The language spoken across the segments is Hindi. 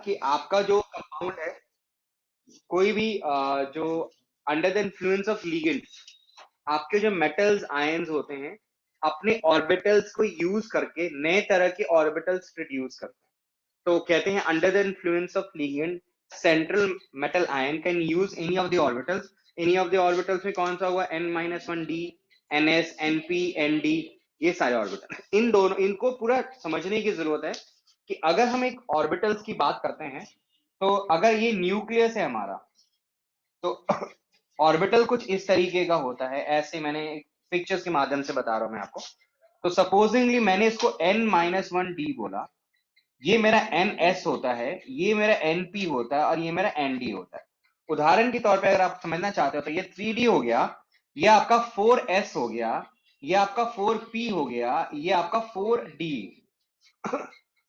कि आपका जो कंपाउंड है, कोई भी जो under the influence of ligand, आपके जो मेटल्स आयंस होते हैं अपने ऑर्बिटल्स को यूज करके नए तरह के ऑर्बिटल्स प्रोड्यूस करते हैं। तो कहते हैं under the influence of ligand central metal ion can use any of the orbitals. Any of the orbitals में कौन सा हुआ? n-1d, ns, np, nd, ये सारे ऑर्बिटल। इन दोनों इनको पूरा समझने की जरूरत है कि अगर हम एक ऑर्बिटल्स की बात करते हैं तो अगर ये न्यूक्लियस है हमारा, तो ऑर्बिटल कुछ इस तरीके का होता है। ऐसे मैंने पिक्चर्स के माध्यम से बता रहा हूं मैं आपको। तो सपोजिंगली मैंने इसको n-1d बोला, ये मेरा ns होता है, ये मेरा np होता है और ये मेरा nd होता है। उदाहरण के तौर पे अगर आप समझना चाहते हो तो ये 3d हो गया, ये आपका 4s हो गया, ये आपका 4p हो गया, ये आपका 4d।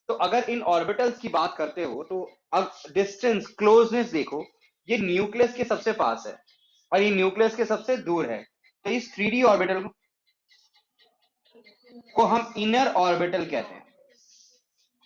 तो अगर इन ऑर्बिटल्स की बात करते हो तो अब डिस्टेंस क्लोजनेस देखो, ये न्यूक्लियस के सबसे पास है और ये न्यूक्लियस के सबसे दूर है। तो इस 3d ऑर्बिटल को हम इनर ऑर्बिटल कहते हैं।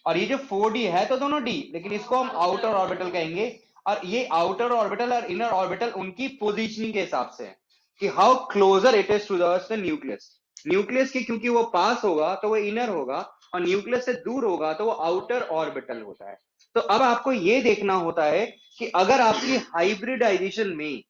और ये जो 4d है तो दोनों d, लेकिन इसको हम आउटर ऑर्बिटल कहेंगे। और ये आउटर ऑर्बिटल और इनर ऑर्बिटल उनकी पोजीशनिंग के हिसाब से है कि how closer it is to the nucleus. Nucleus के क्योंकि वो पास होगा तो वो इनर होगा, और न्यूक्लियस से दूर होगा तो वो आउटर ऑर्बिटल होता है। तो अब आपको ये देखना होता है कि अगर आपकी हाइब्रिडाइजेशन में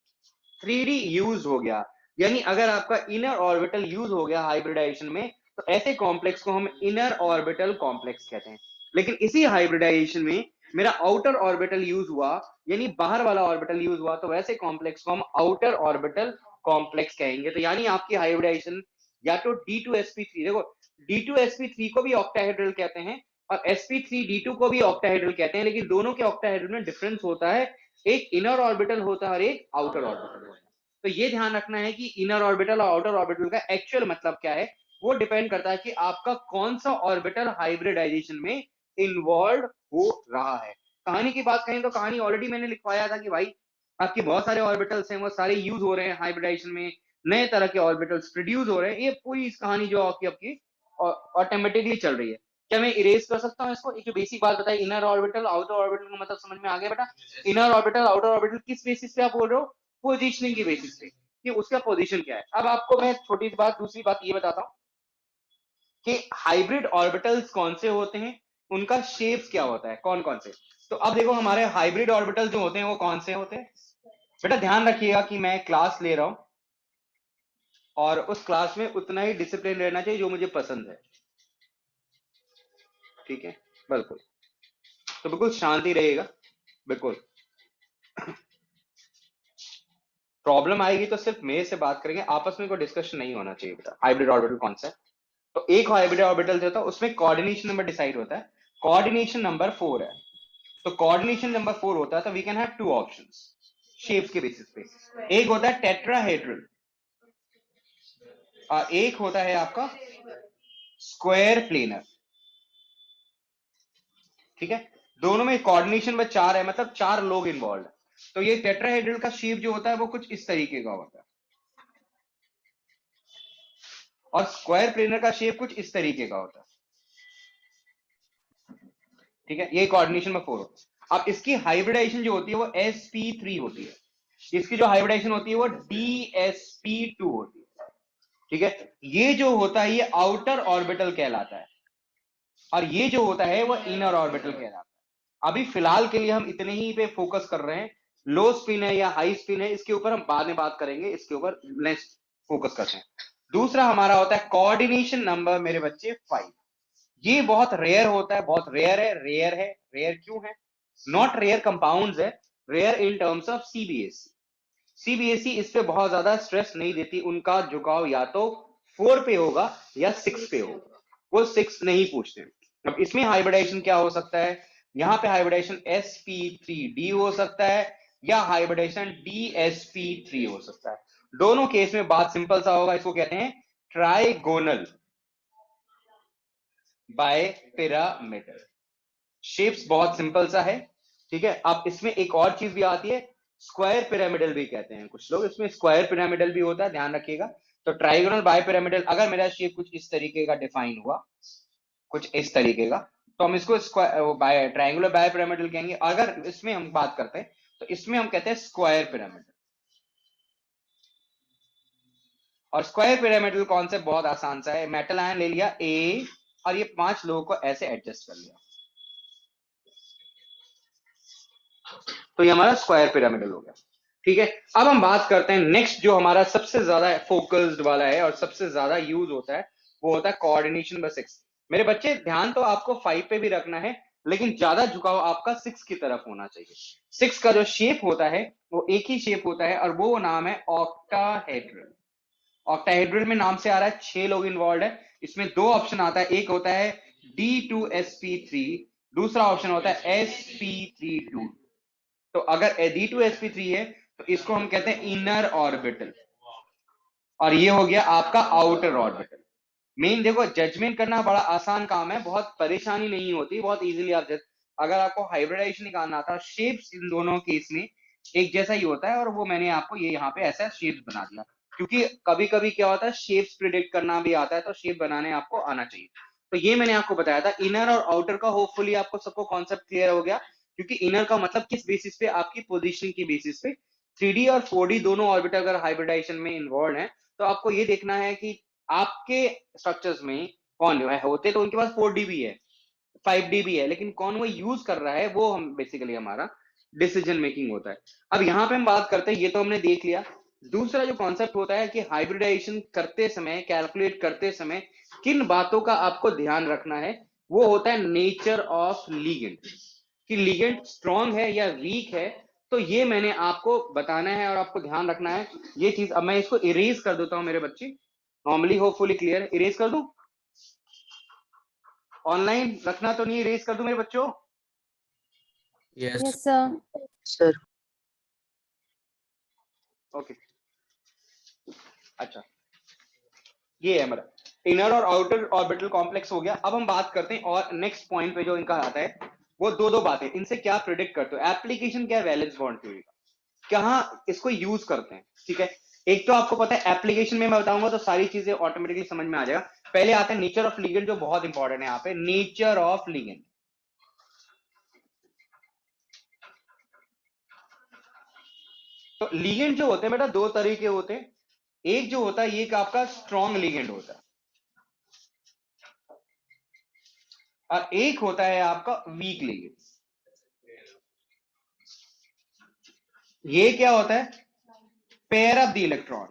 3d यूज हो गया, यानी अगर आपका इनर ऑर्बिटल यूज हो गया हाइब्रिडाइजेशन में, तो ऐसे कॉम्प्लेक्स को हम इनर ऑर्बिटल कॉम्प्लेक्स कहते हैं। लेकिन इसी हाइब्रिडाइजेशन में मेरा आउटर ऑर्बिटल यूज हुआ, यानी बाहर वाला ऑर्बिटल यूज हुआ, तो वैसे कॉम्प्लेक्स को हम आउटर ऑर्बिटल कॉम्प्लेक्स कहेंगे। तो यानी आपकी हाइब्रिडाइजेशन या तो d2sp3, देखो d2sp3 को भी ऑक्टाहेड्रल कहते हैं और sp3d2 को भी ऑक्टाहेड्रल कहते हैं, लेकिन दोनों के ऑक्टाहेड्रल में डिफरेंस होता है, एक इनर ऑर्बिटल होता है और एक आउटर ऑर्बिटल होता है। तो ये ध्यान रखना है कि इनर ऑर्बिटल और आउटर ऑर्बिटल का एक्चुअल मतलब क्या है, वो डिपेंड करता है कि आपका कौन सा ऑर्बिटल हाइब्रिडाइजेशन में इन्वॉल्व हो रहा है। कहानी की बात करें तो कहानी ऑलरेडी मैंने लिखवाया था कि भाई आपके बहुत सारे ऑर्बिटल्स हैं, वो सारे यूज हो रहे हैं हाइब्रिडाइजेशन में, नए तरह के ऑर्बिटल्स प्रोड्यूस हो रहे हैं। ये पूरी इस कहानी जो आपकी ऑटोमेटिकली चल रही है। क्या मैं इरेज कर सकता हूँ इसको? एक जो बेसिक बात बताई, इनर ऑर्बिटल आउटर ऑर्बिटल का मतलब समझ में आ गया बेटा? इनर ऑर्बिटल आउटर ऑर्बिटल किस बेसिस पे आप बोल रहे हो? पोजीशनिंग की बेसिस पे, कि उसका पोजीशन क्या है। अब आपको मैं छोटी सी बात, दूसरी बात ये बताता हूँ कि हाइब्रिड ऑर्बिटल्स कौन से होते हैं, उनका शेप्स क्या होता है, कौन कौन से। तो अब देखो हमारे हाइब्रिड ऑर्बिटल जो होते हैं वो कौन से होते हैं। बेटा ध्यान रखिएगा कि मैं क्लास ले रहा हूं और उस क्लास में उतना ही डिसिप्लिन रहना चाहिए जो मुझे पसंद है, ठीक है? बिल्कुल, तो बिल्कुल शांति रहेगा, बिल्कुल। प्रॉब्लम आएगी तो सिर्फ मेरे से बात करेंगे, आपस में कोई डिस्कशन नहीं होना चाहिए बेटा। हाइब्रिड ऑर्बिटल कौन सा है? तो एक हाइब्रिड ऑर्बिटल जो होता है उसमें कोऑर्डिनेशन नंबर डिसाइड होता है, कोऑर्डिनेशन नंबर 4 है। तो कोऑर्डिनेशन नंबर 4 होता है तो we can have two options shapes के बेसिस पे। एक होता है टेट्राहेड्रल और एक होता है आपका स्क्वायर प्लेनर, ठीक है? दोनों में कोऑर्डिनेशन में 4 है, मतलब 4 लोग इन्वॉल्व है। तो ये टेट्राहेड्रल का शेप जो होता है वो कुछ इस तरीके का होता है और स्क्वायर प्लेनर का शेप कुछ इस तरीके का होता है, ठीक है? ये कोऑर्डिनेशन में 4 होता है। अब इसकी हाइब्रिडाइजेशन जो होती है वो sp3 होती है, इसकी जो हाइब्रिडाइजेशन होती है वो dsp2 होती है, ठीक है? ये जो होता है ये आउटर ऑर्बिटल कहलाता है और ये जो होता है वो इनर ऑर्बिटल कहलाता है। अभी फिलहाल के लिए हम इतने ही पे फोकस कर रहे हैं। लो स्पिन है या हाई स्पिन है इसके ऊपर हम बाद में बात करेंगे, इसके ऊपर नेक्स्ट फोकस करते हैं। दूसरा हमारा होता है कोऑर्डिनेशन नंबर मेरे बच्चे 5। ये बहुत रेयर होता है, बहुत रेयर है। रेयर है, रेयर क्यों है? नॉट रेयर कंपाउंड्स है, rare in terms of CBSE. CBSE इस पे बहुत ज्यादा स्ट्रेस नहीं देती, उनका झुकाव या तो 4 पे होगा या 6 पे होगा, वो 6 नहीं पूछते। अब इसमें हाइब्रिडाइजेशन क्या हो सकता है? यहाँ पे हाइब्रिडाइजेशन sp3d हो सकता है या हाइब्रिडाइजेशन dsp3 हो सकता है। दोनों केस में बात सिंपल सा होगा, इसको कहते हैं ट्राइगोनल बाइपिरामिडल। शेप्स बहुत सिंपल सा है, ठीक है? अब इसमें एक और चीज भी आती है, स्क्वायर पिरामिडल भी कहते हैं कुछ लोग, इसमें स्क्वायर पिरामिडल भी होता है, ध्यान रखिएगा। तो ट्राइगोनल बाइपिरामिडल, अगर मेरा शेप कुछ इस तरीके का डिफाइन हुआ, कुछ इस तरीके का, तो हम इसको ट्रायंगुलर बायपिरामिडल कहेंगे। अगर इसमें हम बात करते हैं तो इसमें हम कहते हैं स्क्वायर पिरामिडल। और स्क्वायर पिरामिडल कॉन्सेप्ट बहुत आसान सा है। मेटल आयन ले लिया ए और ये 5 लोगों को ऐसे एडजस्ट कर लिया, तो ये हमारा स्क्वायर पिरामिडल हो गया। ठीक है, अब हम बात करते हैं नेक्स्ट जो हमारा सबसे ज्यादा फोकस्ड वाला है और सबसे ज्यादा यूज होता है, वो होता है कोऑर्डिनेशन नंबर 6। मेरे बच्चे ध्यान तो आपको 5 पे भी रखना है, लेकिन ज्यादा झुकाव आपका 6 की तरफ होना चाहिए। 6 का जो शेप होता है वो एक ही शेप होता है और वो नाम है ऑक्टाहेड्रल। ऑक्टाहेड्रल में नाम से आ रहा है 6 लोग इन्वॉल्व है। इसमें 2 ऑप्शन आता है, एक होता है D2sp3, दूसरा ऑप्शन होता है sp32। तो अगर D2sp3 है तो इसको हम कहते हैं इनर ऑर्बिटल और ये हो गया आपका आउटर ऑर्बिटल। मेन देखो, जजमेंट करना बड़ा आसान काम है, बहुत परेशानी नहीं होती, बहुत इजीली आप अगर आपको हाइब्रिडाइजेशन निकालना आता है, शेप्स इन दोनों केस में एक जैसा ही होता है और वो मैंने आपको ये यहाँ पे ऐसा शेप्स बना दिया, क्योंकि कभी कभी क्या होता है शेप्स प्रिडिक्ट करना भी आता है, तो शेप बनाने आपको आना चाहिए। तो ये मैंने आपको बताया था इनर और आउटर का। होपफुली आपको सबको कॉन्सेप्ट क्लियर हो गया, क्योंकि इनर का मतलब किस बेसिस पे, आपकी पोजीशनिंग की बेसिस पे। 3D और 4D दोनों ऑर्बिटल अगर हाइब्रिडाइजेशन में इन्वॉल्व है तो आपको ये देखना है कि आपके स्ट्रक्चर्स में कौन है, होते तो उनके पास 4D भी है, 5D भी है, लेकिन कौन वो यूज कर रहा है वो हम बेसिकली हमारा डिसीजन मेकिंग होता है। अब यहाँ पे हम बात करते हैं, ये तो हमने देख लिया। दूसरा जो कॉन्सेप्ट होता है कि हाइब्रिडाइजेशन करते समय, कैलकुलेट करते समय किन बातों का आपको ध्यान रखना है, वो होता है नेचर ऑफ लिगेंड, कि लिगेंड स्ट्रॉन्ग है या वीक है। तो ये मैंने आपको बताना है और आपको ध्यान रखना है ये चीज। अब मैं इसको इरेज कर देता हूं मेरे बच्चे, नॉर्मली होपफुली क्लियर। इरेज कर दूं, ऑनलाइन रखना तो नहीं, इरेज कर दूं मेरे बच्चों? Yes sir. ओके, अच्छा, ये है हमारा इनर और आउटर ऑर्बिटल कॉम्प्लेक्स हो गया। अब हम बात करते हैं और नेक्स्ट पॉइंट पे जो इनका आता है, वो दो बातें, इनसे क्या प्रिडिक्ट करते हो, एप्लीकेशन क्या है वैलेंस बॉन्ड थ्योरी का, कहाँ इसको यूज करते हैं। ठीक है, एक तो आपको पता है एप्लीकेशन में मैं बताऊंगा तो सारी चीजें ऑटोमेटिकली समझ में आ जाएगा। पहले आता है नेचर ऑफ लिगेंड, जो बहुत इंपॉर्टेंट है यहाँ पे, नेचर ऑफ लिगेंड। तो लिगेंड जो होते हैं बेटा 2 तरीके होते हैं। एक जो होता है ये आपका स्ट्रॉन्ग लिगेंड होता है और एक होता है आपका वीक लिगेंड। ये क्या होता है, pair up the electron,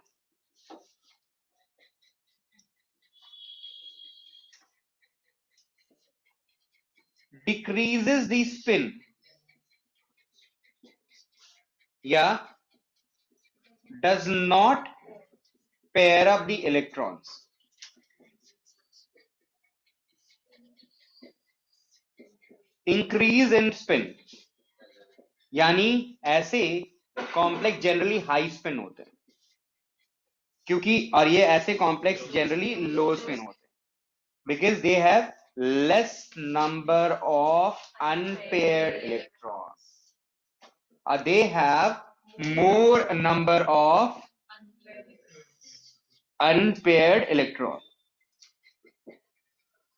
decreases the spin या does not pair up the electrons. Increase in spin यानी ऐसे कॉम्प्लेक्स जनरली हाई स्पिन होते हैं, क्योंकि और ये ऐसे कॉम्प्लेक्स जनरली लो स्पिन होते हैं, because they have less number of unpaired electrons और they have more number of unpaired electron.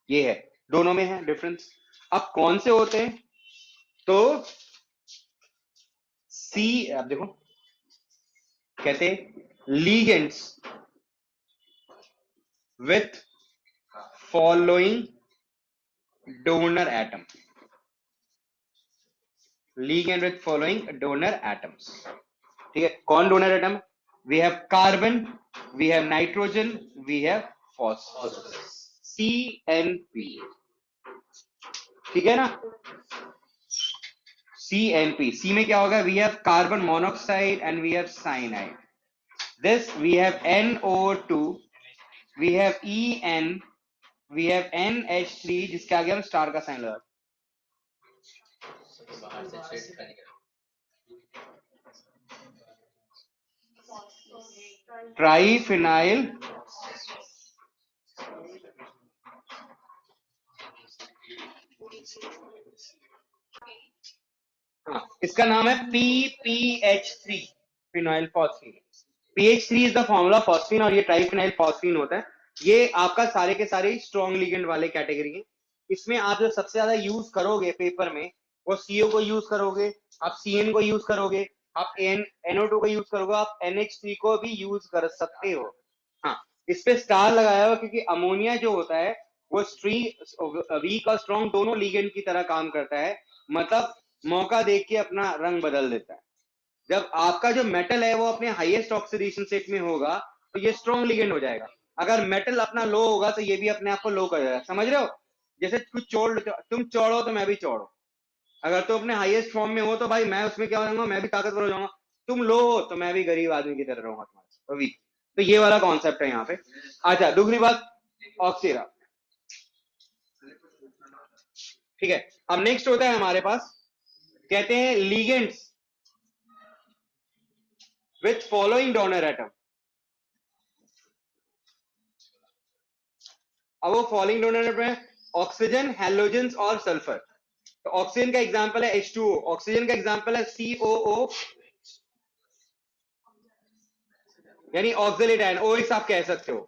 ये है, दोनों में है डिफरेंस। अब कौन से होते हैं, तो सी, आप देखो कहते ligands with following donor atom, ligand with following donor atoms। ठीक है, कौन donor atom, we have carbon, we have nitrogen, we have phosphorus, CNP। ठीक है ना, CNP। सी में क्या होगा, we have carbon monoxide and we have cyanide. This we have NO2, we have EN, we have NH3 जिसके आगे हम स्टार का साइन लगा, ट्राइफिनाइल हाँ, इसका नाम है PPH3, phenyl phosphine. PH3 is the formula phosphine और ये ट्राइफिनाइल फॉस्फीन होता है। ये आपका सारे के सारे स्ट्रॉन्ग लिगेंड वाले कैटेगरी है। इसमें आप जो सबसे ज्यादा यूज करोगे पेपर में वो CO को यूज करोगे, आप CN को यूज करोगे, आप NO2 को यूज करोगे, आप NH3 को भी यूज कर सकते हो। हाँ, इस पे स्टार लगाया हो क्योंकि अमोनिया जो होता है वो वीक और स्ट्रॉन्ग दोनों लिगेंड की तरह काम करता है, मतलब मौका देख के अपना रंग बदल देता है। जब आपका जो मेटल है वो अपने हाईएस्ट ऑक्सीडेशन स्टेट में होगा तो ये स्ट्रॉन्ग लिगेंड हो जाएगा, अगर मेटल अपना लो होगा तो ये भी अपने आप को लो कर जाएगा। समझ रहे हो? जैसे कुछ तुम चौड़ो तो मैं भी चौड़ो, अगर तुम अपने हाईएस्ट फॉर्म में हो तो भाई मैं उसमें क्या हो जाऊंगा, मैं भी ताकतवर हो जाऊंगा। तुम लो हो तो मैं भी गरीब आदमी की तरह रहूंगा तुम्हारे अभी। तो ये वाला कॉन्सेप्ट है यहाँ पे। अच्छा, दूसरी बात ऑक्सीरा, ठीक है। अब नेक्स्ट होता है हमारे पास, कहते हैं ligands with following donor atom. अब वो फॉलोइंग डोनर एटम है ऑक्सीजन, हैलोजेंस और सल्फर। तो ऑक्सीजन का एग्जांपल है H2O, ऑक्सीजन का एग्जांपल है COO यानी ऑक्सिलेट आयन, OX आप कह सकते हो,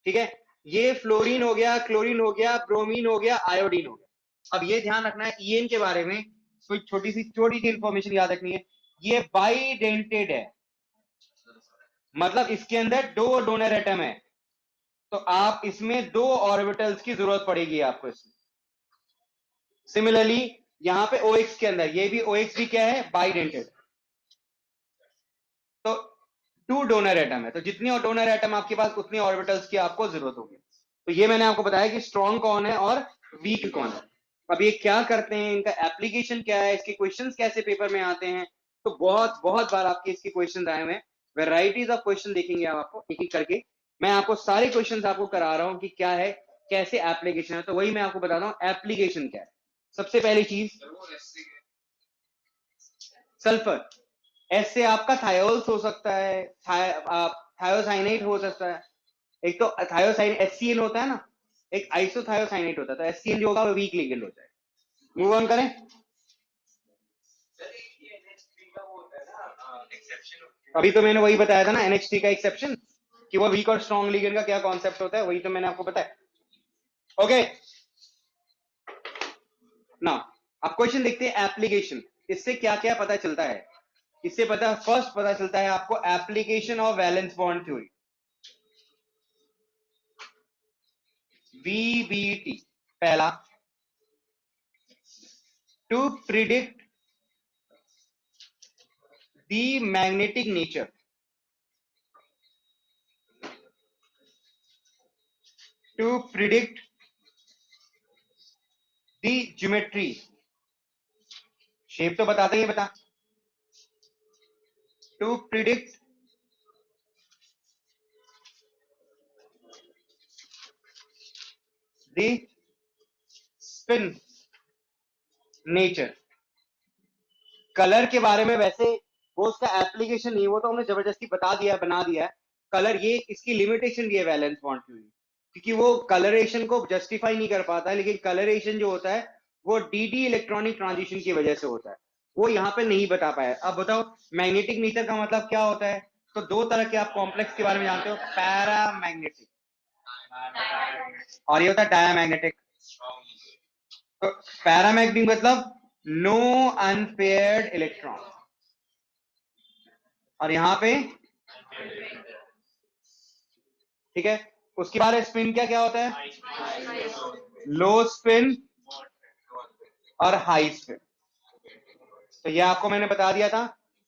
ठीक है। ये फ्लोरीन हो गया, क्लोरीन हो गया, ब्रोमीन हो गया, आयोडीन हो गया। अब ये ध्यान रखना है EN के बारे में कोई छोटी सी इंफॉर्मेशन याद रखनी है, ये बाइडेंटेड है, मतलब इसके अंदर दो डोनर एटम है, तो आप इसमें दो ऑर्बिटल्स की जरूरत पड़ेगी आपको इसमें। सिमिलरली यहां पे OX के अंदर ये भी OX भी क्या है, बाइडेंटेड, तो टू डोनर एटम है, तो जितनी डोनर एटम आपके पास उतनी ऑर्बिटल्स की आपको जरूरत होगी। तो ये मैंने आपको बताया कि स्ट्रॉन्ग कौन है और वीक कौन है। अब ये क्या करते हैं, इनका एप्लीकेशन क्या है, इसके क्वेश्चंस कैसे पेपर में आते हैं, तो बहुत बहुत बार आपके इसके क्वेश्चन आए हुए हैं, वेराइटीज ऑफ क्वेश्चन देखेंगे आप आपको एक एक करके। मैं आपको सारे क्वेश्चंस आपको करा रहा हूं कि क्या है, कैसे एप्लीकेशन है, तो वही मैं आपको बताता हूं एप्लीकेशन क्या है। सबसे पहली चीज सल्फर, एस से आपका थायोल्स हो सकता है, थायोसाइनेट हो सकता है, एक तो थायोसाइन HCl होता है ना, एक आइसोथायोसाइनेट होता है, तो HCl जो होगा वो वीक लिगेंड होता है। मूव ऑन करें। अभी तो मैंने वही बताया था ना NH3 का एक्सेप्शन, कि वो वीक और स्ट्रॉन्ग लिगेंड का क्या कॉन्सेप्ट होता है, वही तो मैंने आपको बताया। ओके ना, अब क्वेश्चन देखते हैं एप्लीकेशन, इससे क्या क्या पता चलता है। इससे फर्स्ट पता चलता है आपको application of valence bond theory, VBT। पहला, to predict the magnetic nature, to predict the geometry, shape तो बताते ही बता, to predict the spin nature. Colour के बारे में वैसे वो उसका एप्लीकेशन नहीं, वो तो हमने जबरदस्ती बता दिया, बना दिया है। कलर ये इसकी लिमिटेशन भी है वैलेंस बॉन्ड थ्योरी, क्योंकि वो कलरेशन को जस्टिफाई नहीं कर पाता है, लेकिन कलरेशन जो होता है वो DD इलेक्ट्रॉनिक ट्रांजिशन की वजह से होता है, वो यहाँ पे नहीं बता पाया। अब बताओ मैग्नेटिक नेचर का मतलब क्या होता है, तो दो तरह के आप कॉम्प्लेक्स के बारे में जानते हो, पैरामैग्नेटिक और ये होता है डायामैग्नेटिक। तो पैरामैग्नेटिक मतलब नो अनपेयर्ड इलेक्ट्रॉन, और यहां पे ठीक है। उसके बाद स्पिन क्या क्या होता है, लो स्पिन और हाई स्पिन। तो ये आपको मैंने बता दिया था,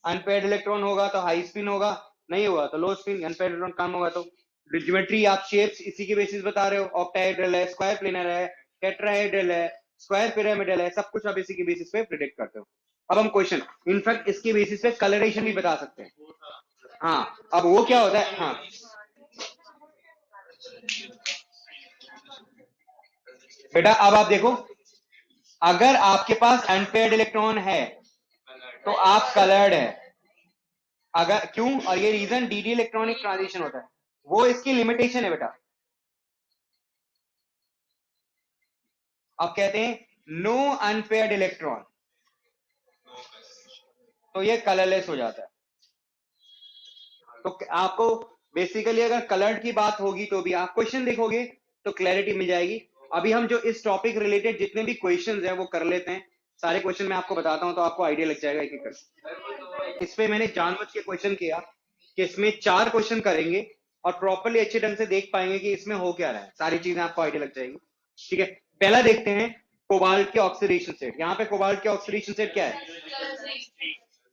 अनपेयर्ड इलेक्ट्रॉन होगा तो हाई स्पिन होगा, नहीं होगा तो लो स्पिन, अनपेयर्ड इलेक्ट्रॉन कम होगा तो। ज्योमेट्री आप शेप्स इसी के बेसिस बता रहे हो, ऑक्टाहेड्रल है, स्क्वायर प्लेनर है, टेट्राहेड्रल है, स्क्वायर पिरामिडल है, सब कुछ आप इसी के बेसिस पे प्रिडिक्ट करते हो। अब हम क्वेश्चन, इनफैक्ट इसके बेसिस पे कलरेशन भी बता सकते हैं। हाँ, अब वो क्या होता है, हाँ बेटा अब आप देखो, अगर आपके पास अनपेयर्ड इलेक्ट्रॉन है तो आप कलर्ड है, अगर क्यों, और ये रीजन DD इलेक्ट्रॉनिक ट्रांजिशन होता है, वो इसकी लिमिटेशन है बेटा। अब कहते हैं नो अनपेयर्ड इलेक्ट्रॉन, तो ये कलरलेस हो जाता है। तो आपको बेसिकली अगर कलर्ड की बात होगी तो भी आप क्वेश्चन देखोगे तो क्लैरिटी मिल जाएगी, अभी हम जो इस टॉपिक रिलेटेड जितने भी क्वेश्चंस हैं वो कर लेते हैं। सारे क्वेश्चन मैं आपको बताता हूं तो आपको आइडिया लग जाएगा एक एक करके। इस पे मैंने जानबूझ के क्वेश्चन किया कि इसमें 4 क्वेश्चन करेंगे और प्रॉपर्ली अच्छे ढंग से देख पाएंगे कि इसमें हो क्या रहा है, सारी चीजें आपको आइडिया लग जाएगी। ठीक है, पहला देखते हैं कोबाल्ट के ऑक्सीडेशन स्टेट। यहाँ पे कोबाल्ट के ऑक्सीडेशन स्टेट क्या है?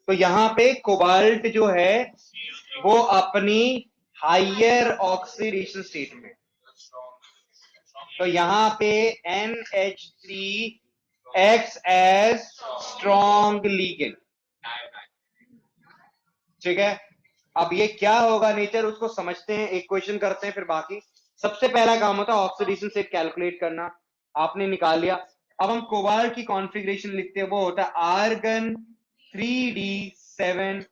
तो यहाँ पे कोबाल्ट जो है वो अपनी हायर ऑक्सीडेशन स्टेट में, तो यहाँ पे NH3 acts as strong ligand। ठीक है, अब ये क्या होगा नेचर उसको समझते हैं, एक क्वेश्चन करते हैं फिर बाकी। सबसे पहला काम होता है ऑक्सीडेशन स्टेट कैलकुलेट करना, आपने निकाल लिया। अब हम कोबाल्ट की कॉन्फ़िगरेशन लिखते हैं, वो होता है आर्गन 3d7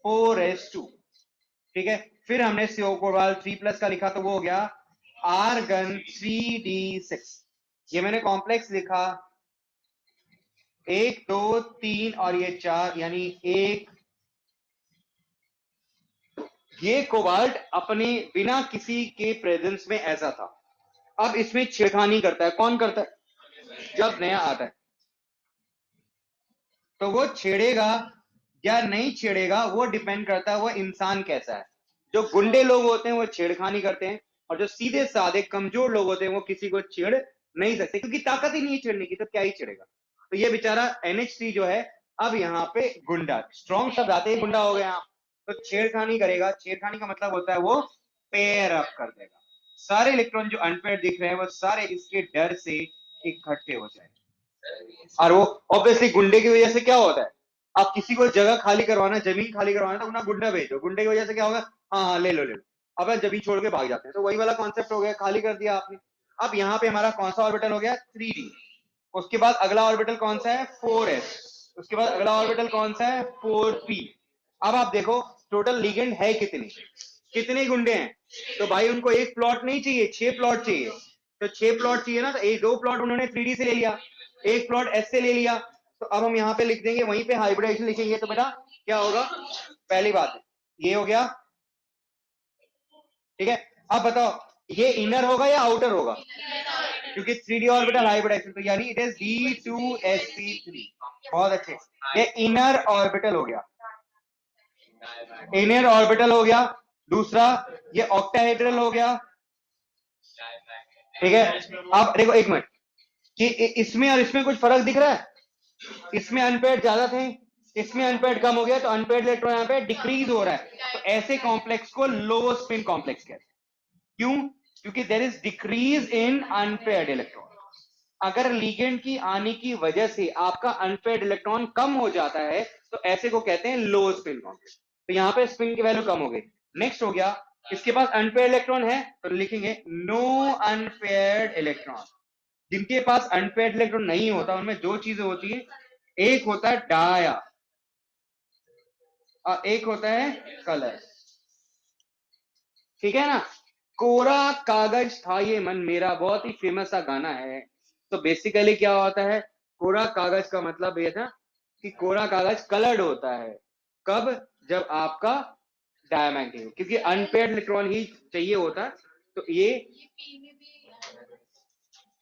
4s2। ठीक है, फिर हमने CO कोबाल्ट 3+ का लिखा तो वो हो गया आर्गन 3d6। ये मैंने कॉम्प्लेक्स लिखा 1 2 3 और ये 4, यानी 1। ये कोबाल्ट अपने बिना किसी के प्रेजेंस में ऐसा था। अब इसमें छेड़खानी करता है, कौन करता है? जब नया आता है तो वो छेड़ेगा या नहीं छेड़ेगा वो डिपेंड करता है वो इंसान कैसा है। जो गुंडे लोग होते हैं वो छेड़खानी करते हैं, और जो सीधे साधे कमजोर लोग होते हैं वो किसी को छेड़ नहीं सकते, क्योंकि ताकत ही नहीं है छेड़ने की, तो क्या ही छेड़ेगा। तो ये बेचारा NH3 जो है अब यहाँ पे गुंडा, स्ट्रॉन्ग शब्द आते ही गुंडा हो गया। तो छेड़खानी करेगा, छेड़खानी का मतलब होता है वो पेयर अप कर देगा। सारे इलेक्ट्रॉन जो अनपेयर्ड दिख रहे हैं वो सारे इसके डर से इकट्ठे हो जाएंगे। और वो ऑब्वियसली गुंडे की वजह से क्या होता है, आप किसी को जगह खाली करवाना, जमीन खाली करवाना, तो अपना गुंडा भेजो, गुंडे की वजह से क्या होगा, हाँ हाँ ले लो ले लो, अब जमीन छोड़ के भाग जाते हैं। तो वही वाला कॉन्सेप्ट हो गया, खाली कर दिया आपने। अब यहाँ पे हमारा कौन सा ऑर्बिटल हो गया? 3d। उसके बाद अगला ऑर्बिटल कौन सा है? 4s। उसके बाद अगला ऑर्बिटल कौन सा है? 4p। अब आप देखो टोटल लिगेंड है कितने, कितने गुंडे हैं? तो भाई उनको एक प्लॉट नहीं चाहिए, 6 प्लॉट चाहिए। तो 6 प्लॉट चाहिए ना, तो एक 2 प्लॉट उन्होंने 3d से ले लिया, एक प्लॉट एस से ले लिया। तो अब हम यहाँ पे लिख देंगे, वहीं पे हाइब्रिडाइजेशन लिखेंगे, तो बेटा क्या होगा? पहली बात है ये हो गया। ठीक है, अब बताओ ये इनर होगा या आउटर होगा? क्योंकि 3d ऑर्बिटल हाइब्रिडाइजेशन, तो यानी इट इज D2sp3। बहुत अच्छे, ये इनर ऑर्बिटल हो गया, इनर ऑर्बिटल हो गया। दूसरा ये ऑक्टाहेड्रल हो गया। ठीक है, अब देखो एक मिनट कि इसमें और इसमें कुछ फर्क दिख रहा है? इसमें अनपेयर्ड ज्यादा थे, इसमें अनपेयर्ड कम हो गया, तो अनपेयर्ड इलेक्ट्रॉन यहाँ पे डिक्रीज हो रहा है। तो ऐसे कॉम्प्लेक्स को लो स्पिन कॉम्प्लेक्स कहते हैं। क्यों? क्योंकि there is decrease in unpaired electron. अगर लिगेंड की आने की वजह से आपका अनपेयर्ड इलेक्ट्रॉन कम हो जाता है तो ऐसे को कहते हैं लो स्पिन कॉम्प्लेक्स। तो यहाँ पे स्पिन की वैल्यू कम हो गई। नेक्स्ट हो गया, इसके पास अनपेयर्ड इलेक्ट्रॉन है तो लिखेंगे नो अनपेयर्ड इलेक्ट्रॉन। जिनके पास अनपेयर्ड इलेक्ट्रॉन नहीं होता उनमें दो चीजें होती है, एक होता है डाया और एक होता है कलर। ठीक है ना? कोरा कागज था ये मन मेरा, बहुत ही फेमस सा गाना है। तो बेसिकली क्या होता है, कोरा कागज का मतलब ये था कि कोरा कागज कलर्ड होता है। कब? जब आपका डायमैग्नेटिक, क्योंकि अनपेयर्ड इलेक्ट्रॉन ही चाहिए होता है। तो ये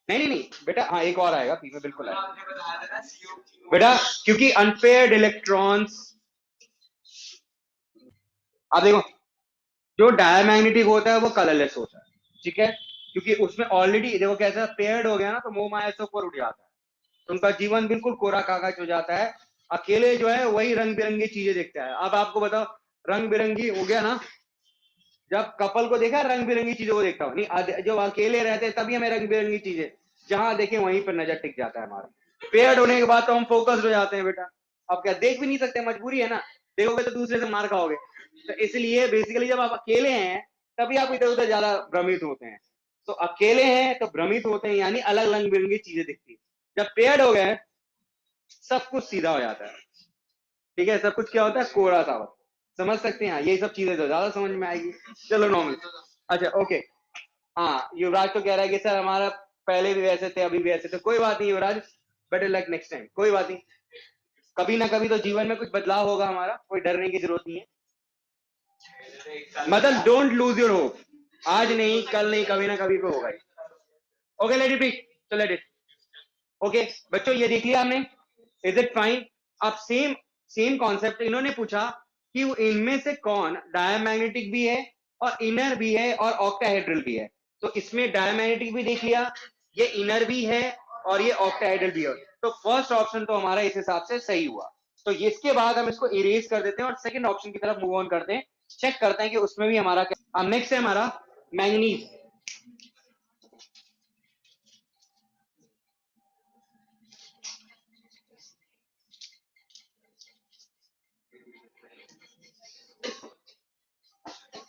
नहीं बेटा, हाँ एक और आएगा, पी में बिल्कुल आएगा बेटा, क्योंकि अनपेयर्ड इलेक्ट्रॉन्स, आप देखो जो डायमैग्नेटिक होता है वो कलरलेस होता है। ठीक है, क्योंकि उसमें ऑलरेडी देखो कैसा पेयर्ड हो गया ना, तो मोह माया से ऊपर उठ जाता है, तो उनका जीवन बिल्कुल कोरा कागज हो जाता है। अकेले जो है वही रंग बिरंगी चीजें देखता है। अब आपको बताओ, रंग बिरंगी हो गया ना, जब कपल को देखा रंग बिरंगी चीजों को देखता हूँ नहीं, जो अकेले रहते हैं तभी हमें रंग बिरंगी चीजें जहां देखें वहीं पर नजर टिक जाता है हमारा। पेयर्ड होने के बाद तो हम फोकस्ड हो जाते हैं बेटा, अब क्या देख भी नहीं सकते, मजबूरी है ना, देखोगे तो दूसरे से मार खाओगे। तो इसलिए बेसिकली जब आप अकेले हैं तभी आप इधर उधर ज्यादा भ्रमित होते हैं। तो अकेले हैं तो भ्रमित होते हैं, यानी अलग रंग बिरंगी चीजें दिखती है। जब पेयर्ड हो गए सब कुछ सीधा हो जाता है। ठीक है, सब कुछ क्या होता है? कोरा सा होता है। समझ सकते हैं? ये सब चीजें तो ज्यादा समझ में आएगी। चलो नॉर्मल, अच्छा ओके। हाँ युवराज तो कह रहा है कि सर हमारा पहले भी वैसे थे अभी भी ऐसे थे। कोई बात नहीं युवराज, बेटर लक नेक्स्ट टाइम, कोई बात नहीं, कभी ना कभी तो जीवन में कुछ बदलाव होगा हमारा, कोई डरने की जरूरत नहीं है। मतलब डोंट लूज योर होप, आज नहीं कल नहीं कभी ना कभी तो होगा ही। Okay let it be. So let it. Okay बच्चों ये देख लिया हमने. Is it fine? अब सेम कॉन्सेप्ट इन्होंने पूछा कि वो इनमें से कौन डायमैग्नेटिक भी है और इनर भी है और ऑक्टाहेड्रल भी है. तो इसमें डायमैग्नेटिक भी देख लिया, ये इनर भी है और ये ऑक्टाहेड्रल भी है. तो फर्स्ट ऑप्शन तो हमारा इस हिसाब से सही हुआ. तो इसके बाद हम इसको इरेज कर देते हैं और सेकंड ऑप्शन की तरफ मूव ऑन करते हैं. चेक करते हैं कि उसमें भी हमारा क्या. अब नेक्स्ट है हमारा मैंगनीज.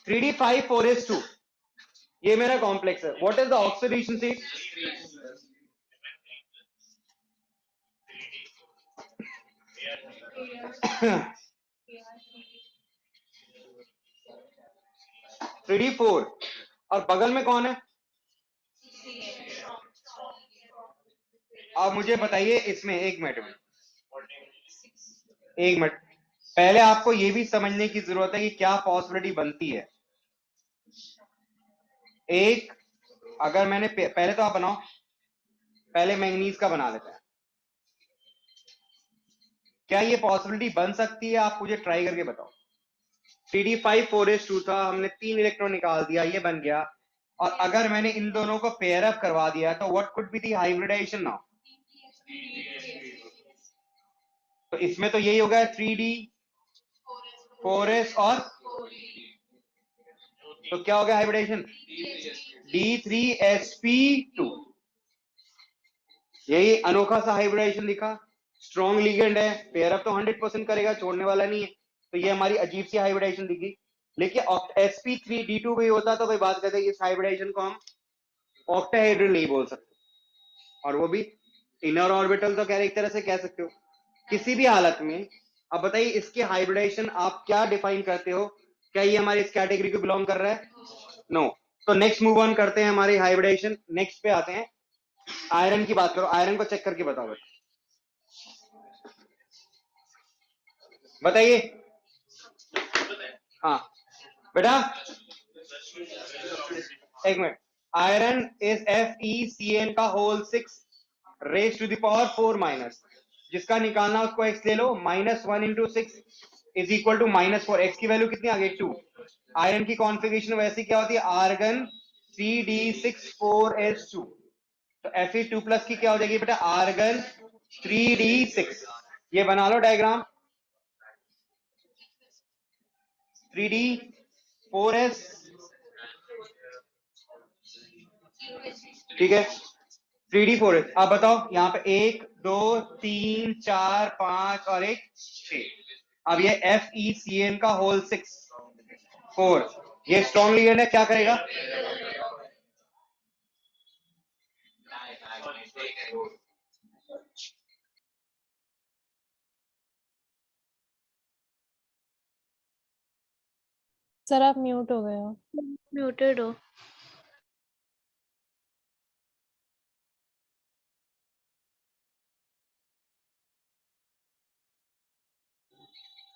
थ्री डी 5 4s2 ये मेरा कॉम्प्लेक्स है. What is the oxidation state? Three D 4 और बगल में कौन है? आप मुझे बताइए इसमें. एक मिनट पहले आपको ये भी समझने की जरूरत है कि क्या पॉसिबिलिटी बनती है. एक अगर मैंने पहले तो आप बनाओ, पहले मैंगनीज का बना लेते हैं. क्या ये पॉसिबिलिटी बन सकती है? आप मुझे ट्राई करके बताओ. 3d 5 4s2 था, हमने 3 इलेक्ट्रॉन निकाल दिया, ये बन गया. और अगर मैंने इन दोनों को पेयर अप करवा दिया तो what could be the hybridization now? तो इसमें तो यही होगा 3d 4s और तो क्या हो गया हाइब्रिडाइजेशन? D3sp2. यही अनोखा सा हाइब्रिडाइजेशन लिखा. स्ट्रॉन्ग लिगेंड है, पेयर अप तो 100% करेगा, छोड़ने वाला नहीं है. तो ये हमारी अजीब सी हाइब्रिडाइजेशन दिखी. लेकिन sp3d2 भी होता तो कोई बात कहते इस हाइब्रिडाइजेशन को हम ऑक्टाहेड्रल नहीं बोल सकते. और वो भी इनर ऑर्बिटल तो एक तरह से कह सकते हो किसी भी हालत में. अब बताइए इसकी हाइब्रिडाइजेशन आप क्या डिफाइन करते हो? क्या ये हमारी इस कैटेगरी को बिलोंग कर रहा है? नो. तो नेक्स्ट मूव ऑन करते हैं हमारी हाइब्रिडाइजेशन. नेक्स्ट पे आते हैं. आयरन की बात करो. आयरन को चेक करके बताओ बताइए. हाँ बेटा एक मिनट. आयरन इज FeCN का whole 6 raise to the power 4 minus. जिसका निकालना उसको x ले लो. -1 into 6 is equal to -4. x की वैल्यू कितनी आ गई? 2. आयरन की कॉन्फ़िगरेशन वैसी क्या होती है? Argon 3d6 4s2. तो Fe2+ की क्या हो जाएगी बेटा? Argon 3d6. ये बना लो डायग्राम. 3d4s ठीक है. 3d4s. आप बताओ यहाँ पे 1 2 3 4 5 और 1 6. अब ये FeCN का होल 6 4 ये स्ट्रॉन्ग लिगेंड है. क्या करेगा? सर आप म्यूट हो गए हो. म्यूटेड हो.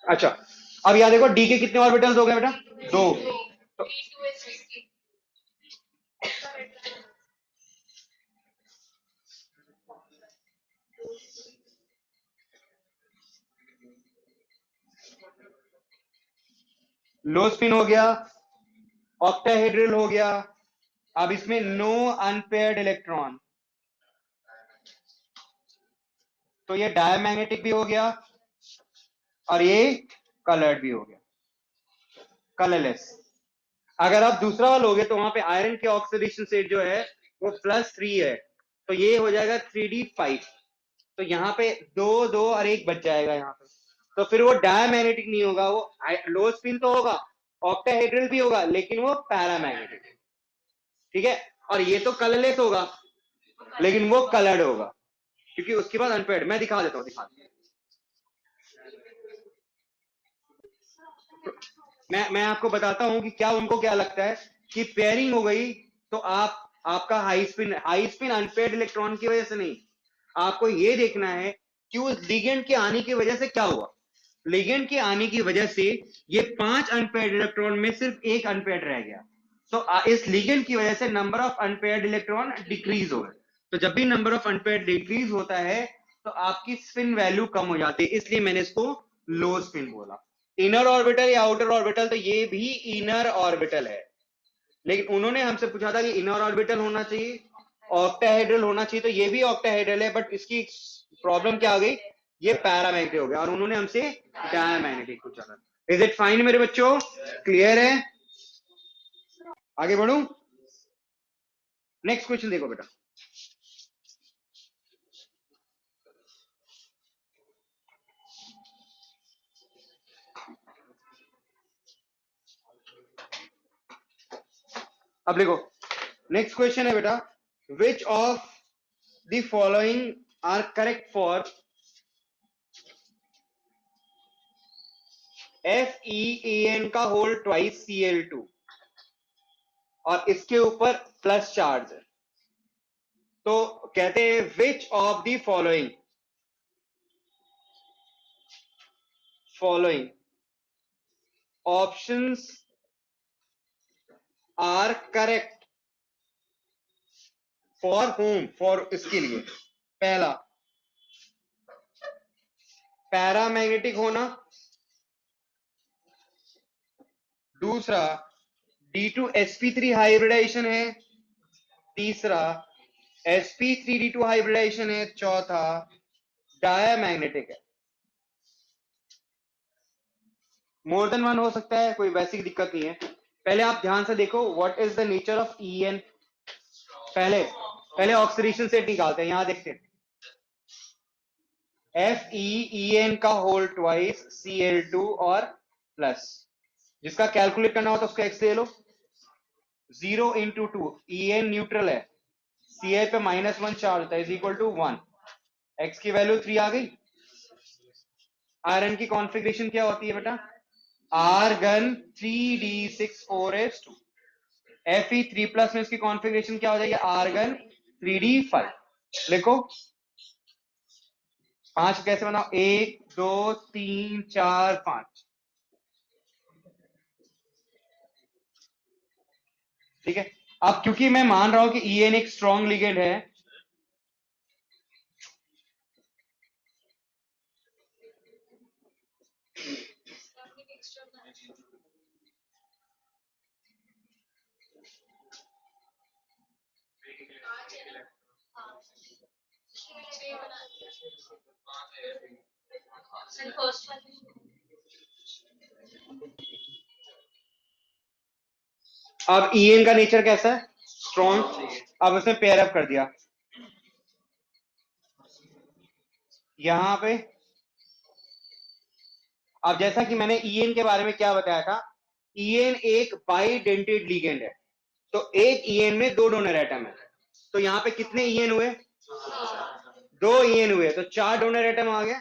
अच्छा अब यहाँ देखो डी के कितने ऑर्बिटल्स हो गए बेटा? 2. तो लो स्पिन हो गया, ऑक्टाहेड्रल हो गया. अब इसमें नो अनपेयर्ड इलेक्ट्रॉन. तो ये डायमैग्नेटिक भी हो गया और ये कलर्ड भी हो गया, कलरलेस. अगर आप दूसरा वाला लोगे तो वहां पे आयरन के ऑक्सीडेशन स्टेट जो है वो +3 है. तो ये हो जाएगा 3d5. तो यहाँ पे 2 2 और 1 बच जाएगा यहाँ पे. तो फिर वो डायमैग्नेटिक नहीं होगा, वो लो स्पिन तो होगा, ऑक्टाहेड्रल भी होगा, लेकिन वो पैरामैग्नेटिक. ठीक है. और ये तो कलरलेस होगा लेकिन वो कलर्ड होगा क्योंकि उसके बाद अनपेयर्ड. मैं दिखा देता हूँ. मैं आपको बताता हूं कि क्या उनको क्या लगता है कि पेयरिंग हो गई तो आपका हाई स्पिन अनपेयर्ड इलेक्ट्रॉन की वजह से नहीं. आपको ये देखना है कि उस लिगेंड के आने की वजह से क्या हुआ. लिगेंड के आने की वजह से ये 5 अनपेयर्ड इलेक्ट्रॉन में सिर्फ 1 अनपेयर्ड रह गया. तो इस लिगेंड की वजह से number of unpaired electron decrease हो गए. तो जब भी नंबर ऑफ अनपेयर्ड डिक्रीज होता है तो आपकी स्पिन वैल्यू कम हो जाती है, इसलिए मैंने इसको लो स्पिन बोला। इनर ऑर्बिटल या आउटर ऑर्बिटल, तो ये भी इनर ऑर्बिटल है, लेकिन उन्होंने हमसे पूछा था कि इनर ऑर्बिटल होना चाहिए, ऑक्टाहेड्रल होना चाहिए, तो ये भी ऑक्टाहेड्रल है, बट इसकी प्रॉब्लम क्या आ गई, ये पैरामैग्नेटिक हो गया, और उन्होंने हमसे डायमैग्नेटिक पूछा था। इज इट फाइन मेरे बच्चों, क्लियर है? आगे बढ़ूं, नेक्स्ट क्वेश्चन देखो बेटा। अब देखो नेक्स्ट क्वेश्चन है बेटा, which of the following are correct for FeAn का होल ट्वाइस Cl2 और इसके ऊपर प्लस चार्ज है, तो कहते हैं which of the following options are correct for home, for इसके लिए। पहला पैरामैग्नेटिक होना, दूसरा D2sp3 हाइब्रिडाइजेशन है, तीसरा sp3d2 हाइब्रिडाइजेशन है, चौथा डायमैग्नेटिक है। मोर देन वन हो सकता है, कोई वैसी दिक्कत नहीं है। पहले आप ध्यान से देखो what is the nature of En। पहले ऑक्सीडेशन सेट निकालते हैं, यहां देखते हैं FeEn का होल ट्वाइस Cl2 और प्लस, जिसका कैलकुलेट करना हो तो उसका x ले लो, 0 इंटू 2, En न्यूट्रल है, Cl पे -1 चार्ज होता है, इज इक्वल टू 1, x की वैल्यू 3 आ गई। आयरन की कॉन्फ़िगरेशन क्या होती है बेटा, आर्गन 3d6 4s2, Fe3+ में इसकी कॉन्फ़िगरेशन क्या हो जाएगी, आर्गन 3d5। लिखो 5 कैसे बनाओ, 1 2 3 4 5, ठीक है। अब क्योंकि मैं मान रहा हूं कि En एक स्ट्रॉन्ग लिगेंड है, अब En का नेचर कैसा है, स्ट्रॉन्ग। अब उसने पेयर अप कर दिया यहां पे। अब जैसा कि मैंने En के बारे में क्या बताया था, En एक बाइडेंटेड लिगेंड है, तो एक En में 2 डोनर एटम है, तो यहां पे कितने En हुए, 2 En हुए, तो 4 डोनर एटम आ गया।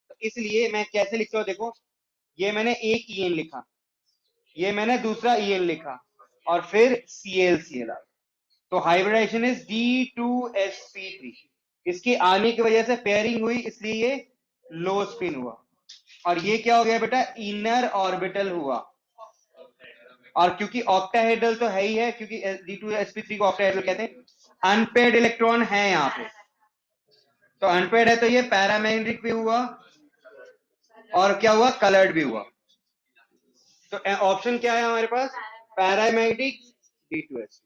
तो इसलिए मैं कैसे लिखता हूं, देखो ये मैंने एक En लिखा, ये मैंने दूसरा En लिखा, और फिर Cl आ, तो हाइब्रिडाइजेशन इज D2sp3, इसके आने की वजह से पेयरिंग हुई, इसलिए ये लो स्पिन हुआ, और ये क्या हो गया बेटा, इनर ऑर्बिटल हुआ। और क्योंकि ऑक्टाहेड्रल तो है ही है, क्योंकि D2sp3 को ऑक्टाहेड्रल कहते हैं, अनपेयर्ड इलेक्ट्रॉन है यहाँ पे, तो अनपेयर्ड है तो ये पैरामैग्नेटिक भी हुआ और क्या हुआ, कलर्ड भी हुआ। तो ऑप्शन क्या है हमारे पास, पैरामैग्नेटिक D2sp।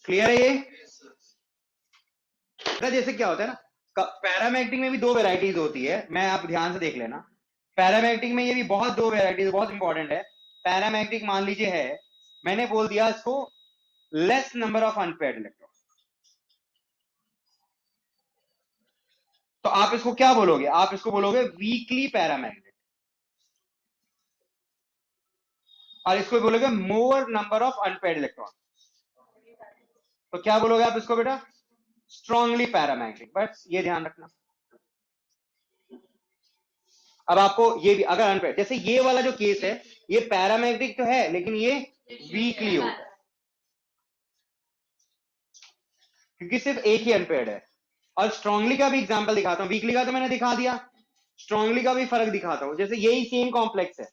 क्लियर है ये? जैसे क्या होता है ना, पैरामैग्नेटिक में भी 2 वेराइटीज होती है, मैं आप ध्यान से देख लेना। पैरामैग्नेटिक में ये भी बहुत 2 वेराइटीज, बहुत इंपॉर्टेंट है। पैरामैग्नेटिक मान लीजिए है, मैंने बोल दिया इसको less number of unpaired electron, तो आप इसको क्या बोलोगे, आप इसको बोलोगे वीकली पैरामैग्नेटिक, और इसको बोलोगे मोर नंबर ऑफ अनपेयर्ड इलेक्ट्रॉन, तो क्या बोलोगे आप इसको बेटा, स्ट्रांगली पैरामैग्नेटिक। बस ये ध्यान रखना। अब आपको ये भी अगर अनपेयर्ड, जैसे ये वाला जो केस है, ये पैरामैग्नेटिक तो है लेकिन ये वीकली होता है, क्योंकि सिर्फ एक ही अनपेयर्ड है। और स्ट्रांगली का भी एग्जांपल दिखाता हूं, वीकली का तो मैंने दिखा दिया, स्ट्रांगली का भी फर्क दिखाता हूं। जैसे यही सेम कॉम्प्लेक्स है,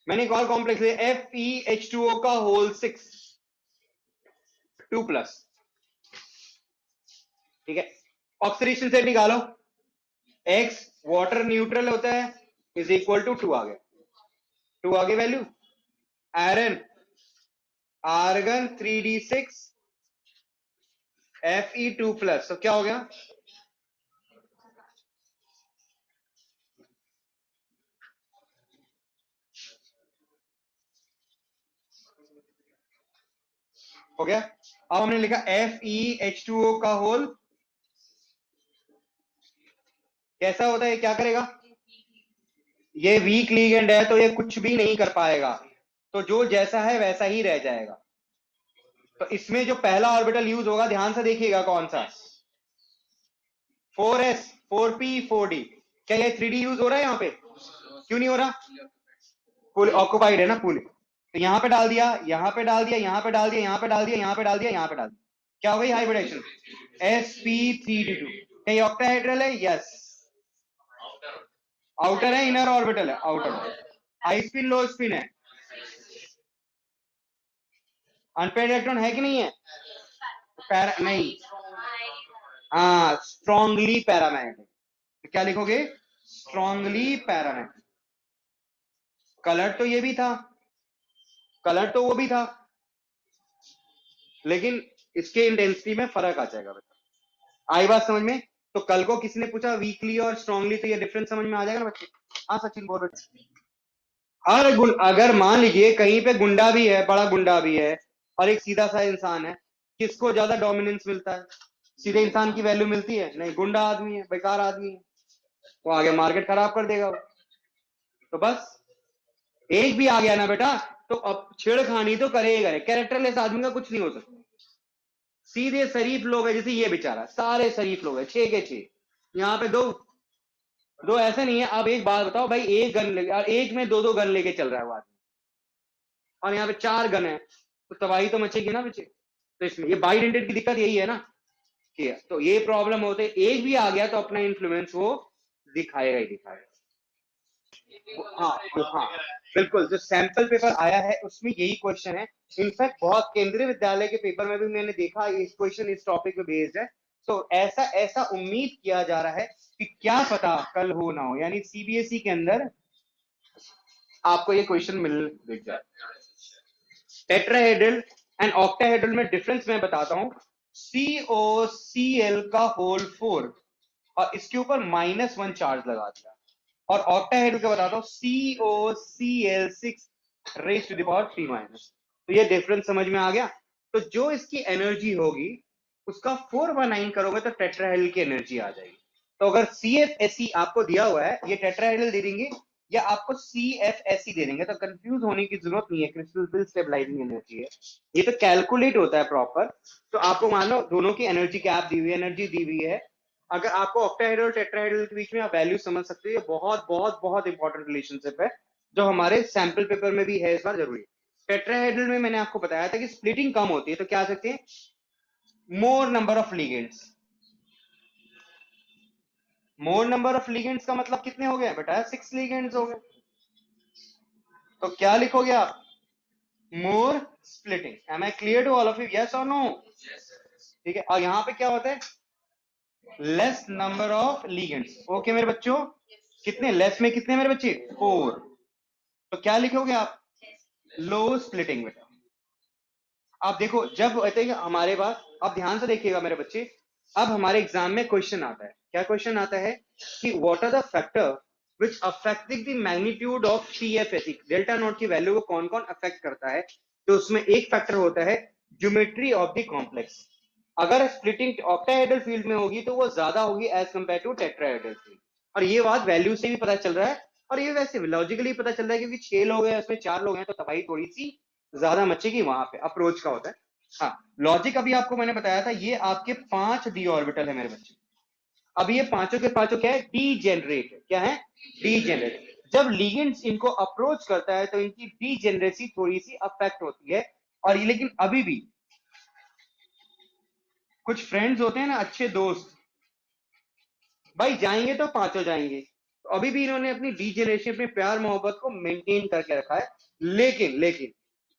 मैंने एक और कॉम्प्लेक्स लिया FeH2O का होल 6 2+, ठीक है। ऑक्सीडेशन सेट निकालो, X वाटर न्यूट्रल होता है इज इक्वल टू 2 आ गया, 2 आ गई value. Iron argon 3d6 Fe2+, तो क्या हो गया? हो गया। अब हमने लिखा FeH2O का होल कैसा होता है, क्या करेगा? ये वीक लिगेंड है तो ये कुछ भी नहीं कर पाएगा, तो जो जैसा है वैसा ही रह जाएगा। तो इसमें जो पहला ऑर्बिटल यूज होगा, ध्यान से देखिएगा कौन सा, 4s 4p 4d। क्या ये 3d यूज हो रहा है यहाँ पे? क्यों नहीं हो रहा? फुल ऑक्युपाइड है ना फुल। तो यहाँ पे डाल दिया, यहाँ पे डाल दिया, यहाँ पे डाल दिया, यहाँ पे डाल दिया, यहाँ पे डाल दिया, यहाँ पे डाल दिया, क्या हो गई? Hybridisation sp3d2। क्या ये ऑक्टाहेड्रल है? यस। आउटर है, इनर ऑर्बिटल है? आउटर। हाई स्पिन लो स्पिन है, अनपेड इलेक्ट्रॉन है कि नहीं है? नहीं, हाँ स्ट्रॉन्गली पैरामैग्नेटिक। तो क्या लिखोगे? Strongly paramagnetic. कलर तो ये भी था, कलर तो वो भी था, लेकिन इसके इंटेंसिटी में फर्क आ जाएगा बेटा। आई बात समझ में? तो कल को किसी ने पूछा वीकली और स्ट्रॉन्गली, तो ये डिफरेंस समझ में आ जाएगा ना बच्चे? हाँ सचिन बोल रहे। अगर मान लीजिए कहीं पे गुंडा भी है, बड़ा गुंडा भी है, और एक सीधा सा इंसान है, किसको ज्यादा डोमिनेंस मिलता है? सीधे इंसान की वैल्यू मिलती है? नहीं, गुंडा आदमी है, बेकार आदमी है, वो आगे मार्केट खराब कर देगा वो। तो बस एक भी आ गया ना बेटा, तो अब छेड़खानी तो करेगा, कैरेक्टरलेस आदमी का कुछ नहीं हो सकता। सीधे शरीफ लोग है, जैसे ये बेचारा, सारे शरीफ लोग है, 6 के 6। यहाँ पे दो ऐसे नहीं है। अब एक बात बताओ भाई, एक गन लेके, एक में दो गन लेके चल रहा है वो आदमी, और यहाँ पे 4 गन है, तो तबाही तो मचेगी ना बच्चे। तो इसमें ये बाइडेंटेड की दिक्कत यही है ना, ठीक है। तो ये प्रॉब्लम होते, एक भी आ गया तो अपना इन्फ्लुएंस वो दिखाएगा ही दिखाएगा। हाँ हाँ बिल्कुल, जो सैंपल पेपर आया है उसमें यही क्वेश्चन है। इनफैक्ट बहुत केंद्रीय विद्यालय के पेपर में भी मैंने देखा इस क्वेश्चन इस टॉपिक पे बेस्ड है। तो ऐसा ऐसा उम्मीद किया जा रहा है कि क्या पता कल हो ना हो, यानी सीबीएसई के अंदर आपको ये क्वेश्चन मिल दिख जाए। टेट्राहेड्रल एंड ऑक्टाहेड्रल में डिफरेंस मैं बताता हूं। COCl का होल 4 और इसके ऊपर -1 चार्ज लगा दिया, और ऑक्टाहेड्रल का बताता हूं COCl6 raise to the power 3-। तो ये डिफरेंस समझ में आ गया। तो जो इसकी एनर्जी होगी उसका 4/9 करोगे तो टेट्राहेड्रल की एनर्जी आ जाएगी। तो अगर CFSE आपको दिया हुआ है, ये टेट्राहेड्रल दे देंगे या आपको CFSE दे देंगे, तो कंफ्यूज होने की जरूरत नहीं है, क्रिस्टल फिल स्टेबलाइजिंग एनर्जी है, ये तो कैलकुलेट होता है प्रॉपर। तो आपको मान लो दोनों की एनर्जी गैप दी हुई है, एनर्जी दी हुई है। अगर आपको ऑक्टाहेड्रल और टेट्राहेड्रल के बीच में आप वैल्यू समझ सकते हो, ये बहुत बहुत बहुत इंपॉर्टेंट रिलेशनशिप है जो हमारे सैंपल पेपर में भी है, इस बार जरूरी है। टेट्राहेड्रल में मैंने आपको बताया था कि स्प्लिटिंग कम होती है, तो क्या आ सकते हैं? मोर number of ligands. More number of ligands का मतलब कितने हो गए बेटा? 6 लिगेंड्स हो गए। तो क्या लिखोगे आप? More splitting. Am I clear to all of you? Yes और नो? ठीक है। और यहां पे क्या होता है? Less number of ligands. Okay मेरे बच्चों, कितने लेस में कितने मेरे बच्चे? 4। तो क्या लिखोगे आप? लो स्प्लिटिंग बेटा। आप देखो जब होते हैं हमारे पास, आप ध्यान से देखिएगा मेरे बच्चे, अब हमारे एग्जाम में क्वेश्चन आता है, क्या क्वेश्चन आता है कि what are the factor which affecting the magnitude of CFSE, delta not की वैल्यू को कौन कौन अफेक्ट करता है? तो उसमें एक फैक्टर होता है ज्योमेट्री ऑफ द कॉम्प्लेक्स। अगर स्प्लिटिंग ऑक्टाहेड्रल फील्ड में होगी तो वो ज्यादा होगी as compare to tetrahedral field, और ये बात वैल्यू से भी पता चल रहा है, और ये वैसे लॉजिकली पता चल रहा है, क्योंकि 6 लोग हैं उसमें 4 लोग हैं, तो तबाही थोड़ी सी ज्यादा मचेगी वहां पे, अप्रोच का होता है। हाँ, लॉजिक अभी आपको मैंने बताया था, ये आपके 5 डी ऑर्बिटल है मेरे बच्चे। अब ये पांचों के पांचों क्या है? डीजेनरेट। क्या है? डीजेनरेट। जब लिगेंड्स इनको अप्रोच करता है तो इनकी डीजेनरेसी थोड़ी सी अफेक्ट होती है, और ये लेकिन अभी भी कुछ फ्रेंड्स होते हैं ना, अच्छे दोस्त, भाई जाएंगे तो पांचों जाएंगे, तो अभी भी इन्होंने अपनी डी जनरेशन, अपने प्यार मोहब्बत को मेंटेन करके रखा है। लेकिन लेकिन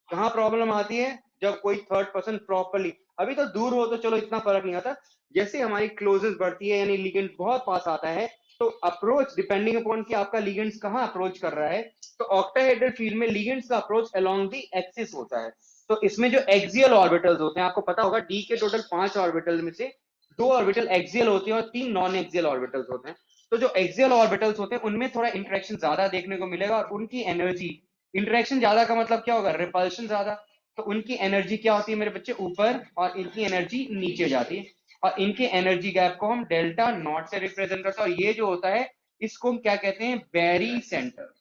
कहाँ प्रॉब्लम आती है, जब कोई थर्ड पर्सन प्रॉपरली, अभी तो दूर हो तो चलो इतना फर्क नहीं आता, जैसे हमारी क्लोजेस बढ़ती है यानी लिगेंड बहुत पास आता है, तो अप्रोच डिपेंडिंग अपॉन कि आपका लिगेंड्स कहाँ अप्रोच कर रहा है, तो ऑक्टाहेड्रल फील्ड में लिगेंड्स का अप्रोच अलोंग द एक्सिस होता है। तो इसमें जो एक्सियल ऑर्बिटल्स होते हैं, आपको पता होगा डी के टोटल 5 ऑर्बिटल में से 2 ऑर्बिटल एक्सियल होते हैं और 3 नॉन एक्सियल ऑर्बिटल्स होते हैं। तो जो एक्सियल ऑर्बिटल्स होते हैं उनमें थोड़ा इंटरेक्शन ज्यादा देखने को मिलेगा और उनकी एनर्जी, इंटरेक्शन ज्यादा का मतलब क्या होगा, रिपल्शन ज्यादा, तो उनकी एनर्जी क्या होती है मेरे बच्चे, ऊपर, और इनकी एनर्जी नीचे जाती है, और इनके एनर्जी गैप को हम डेल्टा नॉट से रिप्रेजेंट करते हैं। और ये जो होता है इसको हम क्या कहते हैं, बैरी सेंटर।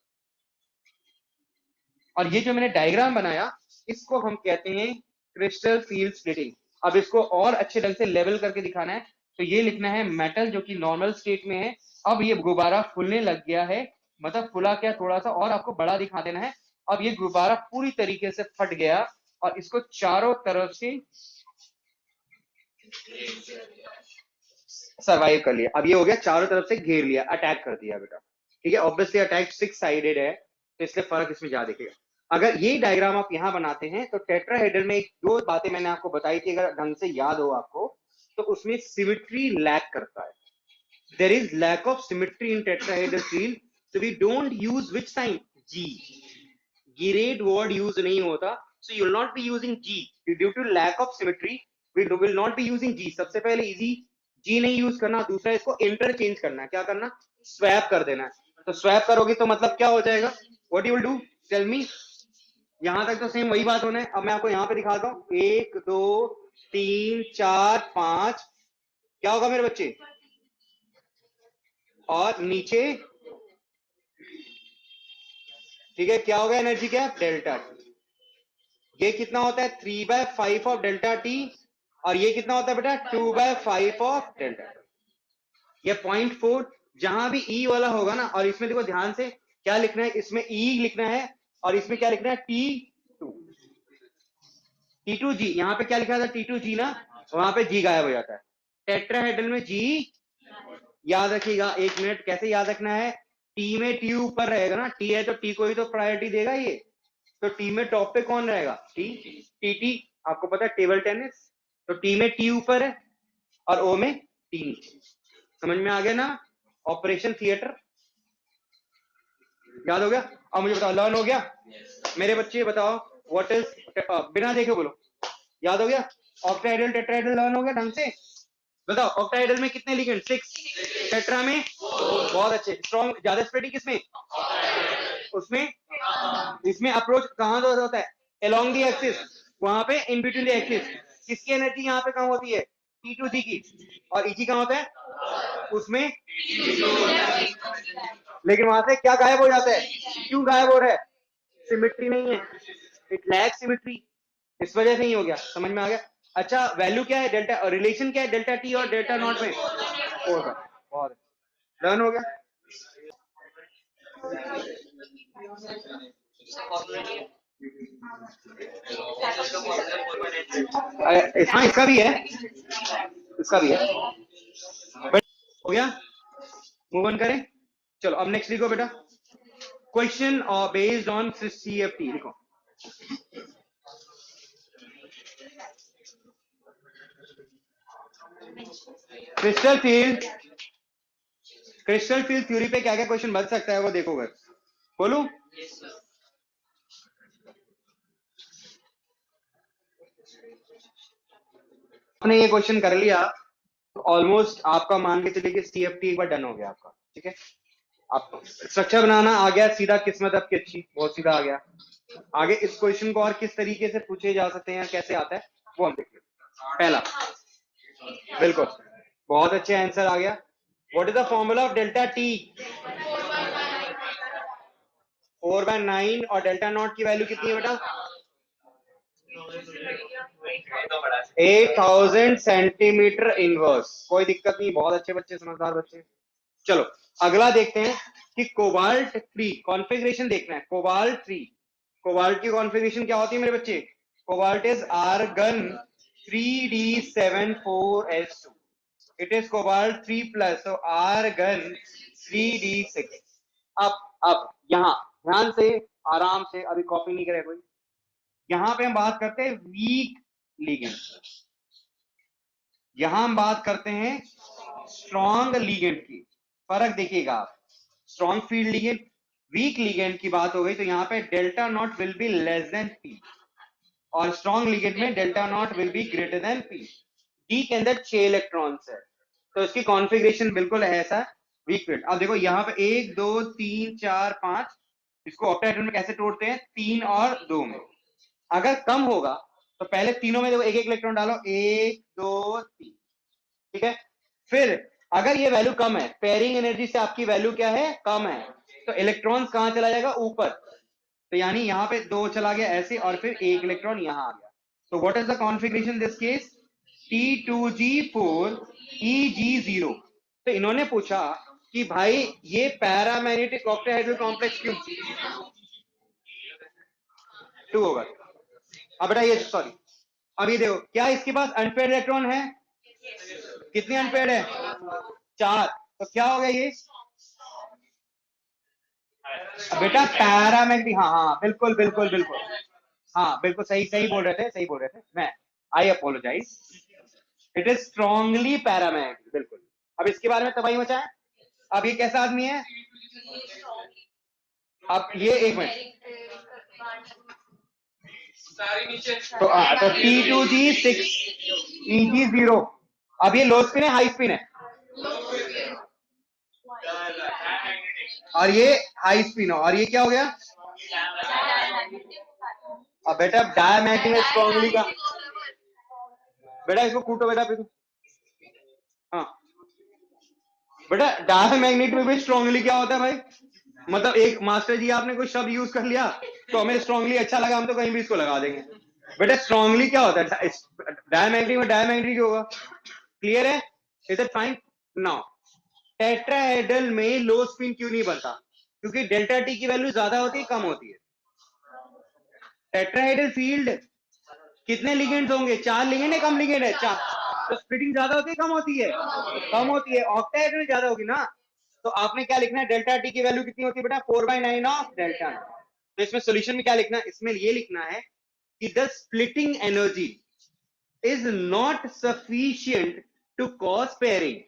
और ये जो मैंने डायग्राम बनाया इसको हम कहते हैं क्रिस्टल फील्ड स्प्लिटिंग। अब इसको और अच्छे ढंग से लेवल करके दिखाना है, तो ये लिखना है मेटल जो कि नॉर्मल स्टेट में है, अब ये गुब्बारा फूलने लग गया है, मतलब फुला क्या, थोड़ा सा और आपको बड़ा दिखा देना है। अब ये गुब्बारा पूरी तरीके से फट गया और इसको चारों तरफ से सर्वाइव कर लिया। अब ये हो गया, चारों तरफ से घेर लिया, अटैक कर दिया बेटा, ठीक है। ऑब्वियसली अटैक 6 साइडेड है तो इसलिए फर्क इसमें ज्यादा दिखेगा। अगर ये डायग्राम आप यहां बनाते हैं तो टेट्राहेड्रल में एक दो बातें मैंने आपको बताई थी, अगर ढंग से याद हो आपको, तो उसमें सिमेट्री लैक करता है। There is lack of symmetry in tetrahedral field, so we don't use which sign, g. Gerade word use नहीं होता, so you will not be using g due to lack of symmetry, we will not be using g. सबसे पहले इजी, जी नहीं यूज करना, दूसरा इसको इंटरचेंज करना है, क्या करना, स्वैप कर देना है। तो स्वैप करोगे तो मतलब क्या हो जाएगा, what you will do, tell me. यहां तक तो सेम वही बात होना है। अब मैं आपको यहां पे दिखाता हूं, 1 2 3 4 5, क्या होगा मेरे बच्चे, और नीचे, ठीक है, क्या होगा एनर्जी, क्या, डेल्टा टी। ये कितना होता है, 3/5 ऑफ डेल्टा टी, और ये कितना होता है बेटा, 2/5 ऑफ डेल्टा टी। ये 0.4, जहां भी ई वाला होगा ना, और इसमें देखो ध्यान से क्या लिखना है, इसमें ई लिखना है और इसमें क्या लिखना है, T2। T2 जी, यहाँ पे क्या लिखा था, T2 जी ना, वहां पे जी गायब हो जाता है। टेट्राहेड्रल में जी याद रखिएगा, 1 मिनट, कैसे याद रखना है, टी में टी ऊपर रहेगा ना, टी है तो टी को ही तो प्रायोरिटी देगा ये, तो टी में टॉप पे कौन रहेगा, टी, टी टी, आपको पता है टेबल टेनिस, तो टी में टी ऊपर है और ओ में टी नीचे। समझ में आ गया ना, ऑपरेशन थिएटर याद हो गया। अब मुझे बताओ, लर्न हो गया मेरे बच्चे, बताओ व्हाट इज, बिना देखे बोलो, याद हो गया, ऑक्टाहेड्रल टेट्राहेड्रल लर्न हो गया ढंग से। बताओ ऑक्टाहेड्रल में कितने लिगेंड, 6, टेट्रा में, बहुत अच्छे, स्ट्रॉन्ग, ज्यादा स्प्रेडिंग किसमें, उसमें, इसमें अप्रोच कहां से होता है, अलोंग द एक्सिस, वहां पे इन बिटवीन द एक्सिस। किसकी एनर्जी यहाँ पे कम होती है, T2G की, और Eg कहां होता है उसमें, लेकिन वहां से क्या गायब हो जाता है, क्यों गायब हो रहा है, सिमेट्री नहीं है, इट लैक सिमेट्री, इस वजह से ही हो गया। समझ में आ गया। अच्छा, वैल्यू क्या है, डेल्टा, रिलेशन क्या है डेल्टा टी और डेल्टा नॉट में, बहुत लर्न हो गया। हाँ इसका भी है, इसका भी है, बट हो गया, मूव ऑन करें। चलो अब नेक्स्ट लिखो बेटा, क्वेश्चन बेस्ड ऑन CFT लिखो। Crystal field, crystal field theory पे क्या क्या क्वेश्चन बन सकता है वो देखो, घर बोलू। आपने ये क्वेश्चन कर लिया, ऑलमोस्ट आपका मान के चलिए कि CFT एक बार डन हो गया आपका, ठीक है। आप स्ट्रक्चर बनाना आ गया सीधा, किस्मत आपकी अच्छी, बहुत सीधा आ गया। आगे इस क्वेश्चन को और किस तरीके से पूछे जा सकते हैं, कैसे आता है वो हम देखते हैं। पहला, बिल्कुल बहुत अच्छे आंसर आ गया, what is the formula of delta T, 4/9, और डेल्टा नॉट की वैल्यू कितनी है बेटा, 8000 सेंटीमीटर इनवर्स। कोई दिक्कत नहीं, बहुत अच्छे बच्चे, समझदार बच्चे। चलो अगला देखते हैं कि कोबाल्ट 3 कॉन्फ़िगरेशन देखना है। कोबाल्ट 3, कोबाल्ट की कॉन्फ़िगरेशन क्या होती है मेरे बच्चे, cobalt is argon 3d74s2, it is cobalt 3+, so argon 3d6। अब यहां ध्यान से आराम से, अभी कॉपी नहीं करे कोई, यहां पे हम बात करते हैं वीक लिगेंड, यहां हम बात करते हैं स्ट्रॉन्ग लिगेंड की। फर्क देखिएगा आप, strong field ligand, week ligand की बात हो गई तो यहाँ पे delta not will be less than P, और स्ट्रॉन्ग लिगेंड में delta not will be greater than P. D के अंदर 6 इलेक्ट्रॉन्स है, तो इसकी कॉन्फ़िगरेशन बिल्कुल ऐसा वीक फील्ड। अब देखो यहाँ पे 1 2 3 4 5, इसको ऑक्टाहेड्रल में कैसे तोड़ते हैं, 3 और 2 में। अगर कम होगा तो पहले तीनों में देखो एक एक इलेक्ट्रॉन डालो, 1 2 3, ठीक है। फिर अगर ये वैल्यू कम है, पेयरिंग एनर्जी से आपकी वैल्यू क्या है, कम है, तो इलेक्ट्रॉन कहां चला जाएगा, ऊपर, तो यानी यहां पे 2 चला गया ऐसे, और फिर एक इलेक्ट्रॉन यहां आ गया। तो what is the configuration this case, T2G4 EG0। तो इन्होंने पूछा कि भाई ये पैरामैग्नेटिक ऑक्टाहेड्रल कॉम्प्लेक्स क्यों 2 होगा। अब बेटा ये सॉरी, अब ये देखो क्या इसके पास अनपेयर्ड इलेक्ट्रॉन है, कितने अनपेयर्ड है, 4, तो क्या हो गया ये बेटा पैरामैग्नेटिक, हाँ हाँ बिल्कुल बिल्कुल बिल्कुल, हाँ बिल्कुल सही सही बोल रहे थे, सही बोल रहे थे, मैं I apologise, it is strongly paramagnetic, बिल्कुल। अब इसके बारे में तबाही मचाए। अब ये कैसा आदमी है, अब ये एक मिनट, तो T2G6 EG0, अब ये लो स्पिन है हाई स्पिन है, और ये हाई स्पिन हो, और ये क्या हो गया, अब बेटा डायमैग्नेटिक में स्ट्रॉन्गली का, बेटा इसको कूटो बेटा, फिर हाँ बेटा डायमैग्नेट में भी स्ट्रॉन्गली क्या होता है भाई, मतलब एक मास्टर जी आपने कोई शब्द यूज कर लिया तो हमें स्ट्रॉन्गली अच्छा लगा, हम तो कहीं भी इसको लगा देंगे। बेटा स्ट्रॉन्गली क्या होता है, डायमैग्नेटिक में डायमैग्नेटिक होगा, क्लियर है, is it fine now. Tetrahedral में लो स्पिन क्यों नहीं बनता, क्योंकि डेल्टा टी की वैल्यू ज्यादा होती है कम होती है। टेट्राहेड्रल फील्ड कितने लिगेंड्स होंगे, 4 लिगेंड है, कम लिगेंड है 4, तो स्प्लिटिंग ज्यादा होती है कम होती है, कम होती है, ऑक्टाहेड्रल ज्यादा होगी ना, तो आपने क्या लिखना है, डेल्टा टी की वैल्यू कितनी होती है बेटा, 4/9 ऑफ डेल्टा। तो इसमें सोल्यूशन में क्या लिखना है, इसमें ये लिखना है कि the splitting energy is not sufficient to cause pairing,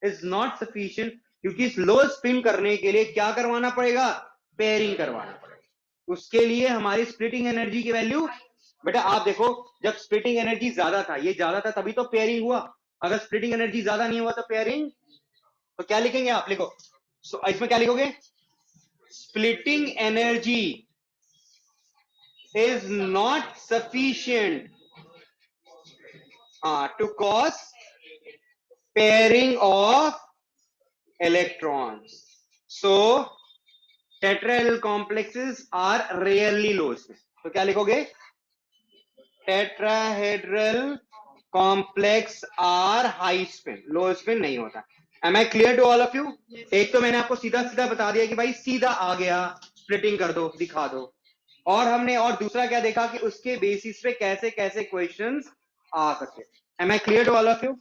is not sufficient, क्योंकि इस लो स्पिन करने के लिए क्या करवाना पड़ेगा, पेयरिंग करवाना पड़ेगा। उसके लिए हमारी स्प्लिटिंग एनर्जी की वैल्यू, बेटा आप देखो जब स्प्लिटिंग एनर्जी ज्यादा था, ये ज्यादा था तभी तो पेयरिंग हुआ, अगर स्प्लिटिंग एनर्जी ज्यादा नहीं हुआ तो पेयरिंग, तो क्या लिखेंगे आप, लिखो इसमें क्या लिखोगे, splitting energy is not sufficient to cause pairing of electrons, so tetrahedral complexes are rarely low spin। तो क्या लिखोगे, tetrahedral complex are high spin, low spin नहीं होता। Am I clear to all of you? एक तो मैंने आपको सीधा सीधा बता दिया कि भाई सीधा आ गया स्प्लिटिंग कर दो, दिखा दो, और हमने और दूसरा क्या देखा कि उसके बेसिस पे कैसे कैसे क्वेश्चंस आ सकते। Am I clear to all of you?